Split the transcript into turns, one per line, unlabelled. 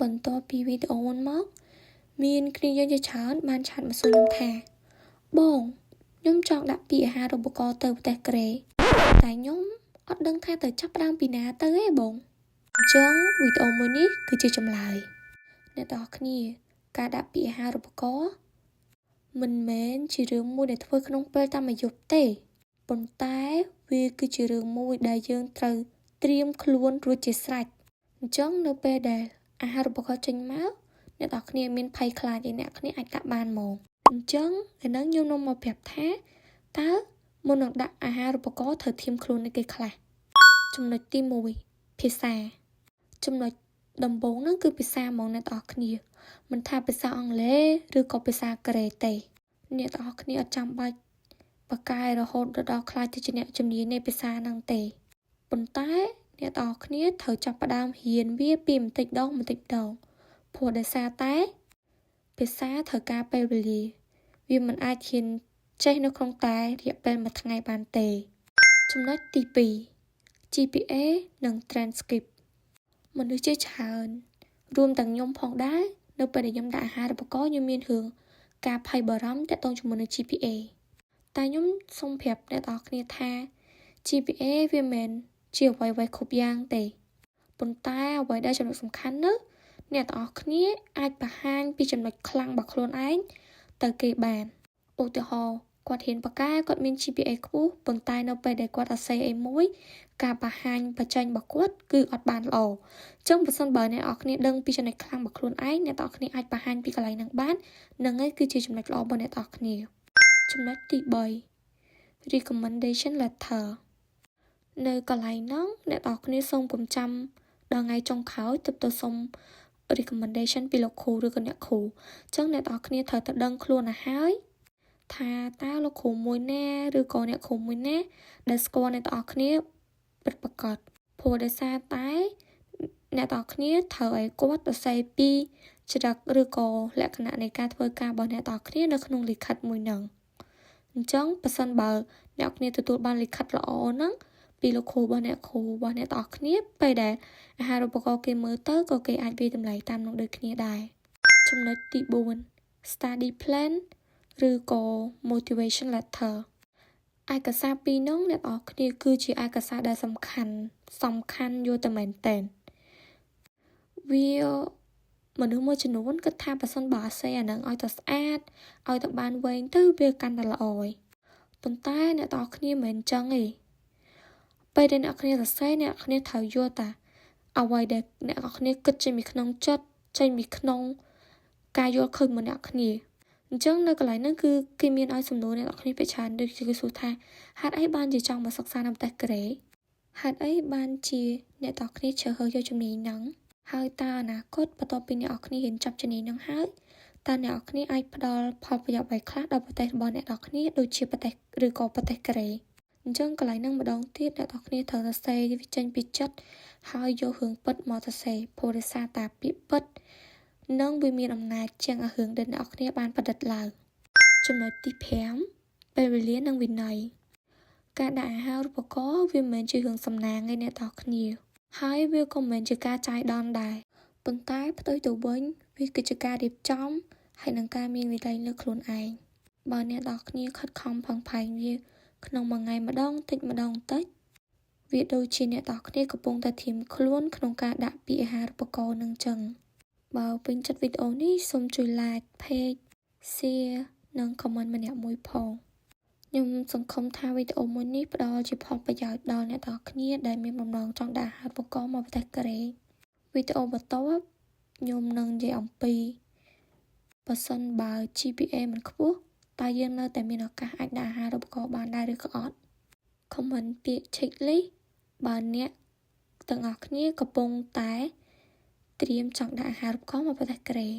បន្ទាប់ពីវីដេអូមុនមកមានគ្នាយើងជាច្រើនបានឆាតមកសួរខ្ញុំថាបងខ្ញុំចង់ដាក់ពាក្យអាហារូបករណ៍ទៅប្រទេសកូរ៉េតែខ្ញុំអត់ដឹងថាទៅចាប់ផ្ដើមពីណាទៅទេបងអញ្ចឹងវីដេអូមួយនេះគឺជាចម្លើយអ្នកទាំងអស់គ្នាការដាក់ពាក្យអាហារូបករណ៍មិនមែនជារឿងមួយដែលធ្វើក្នុងពេលតែមួយយប់ទេប៉ុន្តែវាគឺជារឿងមួយដែលយើងត្រូវត្រៀមខ្លួនរួចជាស្រេចអញ្ចឹងនៅពេលដែលអាហារូបករណ៍ចេញមកអ្នកទាំងគ្នាមានភ័យខ្លាចឯអ្នកគ្នាអាចដាក់បានមកអញ្ចឹងឥឡូវខ្ញុំនាំមកប្រាប់ថាតើមុននឹងដាក់អាហារូបករណ៍ត្រូវត្រៀមខ្លួននៅគេខ្លះចំណុចទី1ភាសាចំណុចដំបូងហ្នឹងគឺភាសាហ្មងអ្នកទាំងគ្នាមិនថាភាសាអង់គ្លេសឬក៏ភាសាកូរ៉េទេអ្នកទាំងគ្នាអត់ចាំបាច់បកកែរហូតដល់ខ្លាចទៅជាអ្នកជំនាញនៃភាសាហ្នឹងទេប៉ុន្តែអ្នកទាំងគ្នាត្រូវចាប់ផ្ដើមរៀនវាពីបន្តិចម្ដងព្រោះដោយសារតែភាសាត្រូវការពេលវេលាវាមិនអាចរៀនចេះនៅក្នុងតែរយៈពេលមួយថ្ងៃបានទេចំណុចទី2 GPA និង transcript មនុស្សជាច្រើនរួមទាំងខ្ញុំផងដែរនៅពេលដែលខ្ញុំដាក់អាហារូបករណ៍ខ្ញុំមានរឿងការភ័យបារម្ភទាក់ទងជាមួយនឹង GPA តែខ្ញុំសូមប្រាប់អ្នកទាំងអស់គ្នាថា GPA វាមិនជាអ្វីៗគ្រប់យ៉ាងទេប៉ុន្តែអ្វីដែលចំណុចសំខាន់នោះអ្នកទាំងអស់គ្នាអាចបង្ហាញពីចំណុចខ្លាំងរបស់ខ្លួនឯងទៅគេបានឧទាហរណ៍គាត់ហ៊ានបកកែគាត់មាន GPA ខ្ពស់ប៉ុន្តែនៅពេលដែលគាត់អសេអីមួយការបង្ហាញបញ្ចេញរបស់គាត់គឺអត់បានល្អអញ្ចឹងបើសិនបើអ្នកនរគ្នាដឹងពីចំណុចខ្លាំងរបស់ខ្លួនឯងអ្នកនរគ្នាអាចបង្ហាញពីកន្លែងហ្នឹងបាននឹងឯងគឺជាចំណុចល្អរបស់អ្នកនរគ្នាចំណុចទី3 recommendation letter នៅកន្លែងហ្នឹងអ្នកនរគ្នាសូមកុំចាំដល់ថ្ងៃចុងក្រោយទៅសុំ recommendation ពីលោកគ្រូឬក៏អ្នកគ្រូអញ្ចឹងអ្នកនរគ្នាត្រូវតែដឹងខ្លួនទៅហើយថាតើលោកគ្រូមួយណាឬក៏អ្នកគ្រូមួយណាដែលស្គាល់អ្នកនរគ្នាពិតប្រាកដព្រោះដោយសារតែអ្នកនរគ្នាត្រូវឲ្យគាត់សរសេរពីចរិតឬក៏លក្ខណៈនៃការធ្វើការរបស់អ្នកនរគ្នានៅក្នុងលិខិតមួយហ្នឹងអញ្ចឹងបើសិនបើអ្នកគ្នាទទួលបានលិខិតល្អហ្នឹងពីលោកគ្រូរបស់អ្នកគ្រូរបស់អ្នកទាំងអស់គ្នាពេលដែលអាហារូបករណ៍គេមើលទៅក៏គេអាចវាយតម្លៃតាមនោះដូចគ្នាដែរចំណុចទី4 study plan ឬក៏ motivation letter ឯកសារពីរនោះអ្នកទាំងអស់គ្នាគឺជាឯកសារដែលសំខាន់យកទៅមែនតើវាមនុស្សមួយចំនួនគិតថាបើសិនបើអសេអានឹងឲ្យទៅស្អាតឲ្យទៅបានវែងទៅវាកាន់តែល្អឯងប៉ុន្តែអ្នកទាំងអស់គ្នាមិនអញ្ចឹងទេពេលដែលអ្នកគ្នាសរសេរអ្នកគ្នាត្រូវយល់តាអ្វីដែលអ្នកគ្នាគិតចេញពីក្នុងចិត្តចេញពីក្នុងការយល់ឃើញរបស់អ្នកគ្នាអញ្ចឹងនៅកន្លែងហ្នឹងគឺគេមានឲ្យសំណួរអ្នកគ្នាពីច្រើនដូចជាគេសួរថាហេតុអីបានជាចង់មកសិក្សានៅប្រទេសកូរ៉េហេតុអីបានជាអ្នកទាំងគ្នាជ្រើសរើសយកជំនាញហ្នឹងហើយតើអនាគតបន្ទាប់ពីអ្នកគ្នារៀនចប់ជំនាញហ្នឹងហើយតើអ្នកគ្នាអាចផ្ដល់ផលប្រយោជន៍អ្វីខ្លះដល់ប្រទេសរបស់អ្នកគ្នាដូចជាប្រទេសឬក៏ប្រទេសកូរ៉េអញ្ចឹងកន្លែងហ្នឹងម្ដងទៀតអ្នកទាំងគ្នាត្រូវសរសេរវាចេញពីចិត្តហើយយករឿងពិតមកសរសេរព្រោះដោយសារតែពាក្យពិតនឹងវាមានអំណាចជាងរឿងដែលអ្នកគ្នាបានប្រឌិតឡើងចំណុចទី5ពេលវេលានិងវិន័យការដាក់អាហារូបករណ៍វាមិនមែនជារឿងសំណាងទេអ្នកទាំងគ្នាហើយវាក៏មិនមែនជាការចាយដន់ដែរប៉ុន្តែផ្ទុយទៅវិញវាគឺជាការរៀបចំហើយនឹងការមានវិន័យលើខ្លួនឯងបើអ្នកទាំងគ្នាខិតខំប្រឹងប្រែងវាក្នុងមួយថ្ងៃម្ដងតិចវាដូចជាអ្នកទាំងគ្នាកំពុងតែធៀមខ្លួនក្នុងការដាក់ពាក្យអាហារូបករណ៍នឹងចឹងបើពេញចិត្តវីដេអូនេះសូមជួយ like page share និង comment ម្នាក់មួយផងខ្ញុំសង្ឃឹមថាវីដេអូមួយនេះផ្ដល់ជាផលប្រយោជន៍ដល់អ្នកទាំងគ្នាដែលមានបំណងចង់ដាក់អាហារូបករណ៍មកប្រទេសកូរ៉េវីដេអូបន្ទាប់ខ្ញុំនឹងនិយាយអំពីបើសិនបើ GPA មិនខ្ពស់តើយើងនៅតែមានឱកាសអាចដាក់អាហារូបករណ៍បានដែរឬក៏អត់ comment ពាក្យ checklist បើអ្នកទាំងអស់គ្នាកំពុងតែត្រៀមចង់ដាក់អាហារូបករណ៍មកប្រទេសកូរ៉េ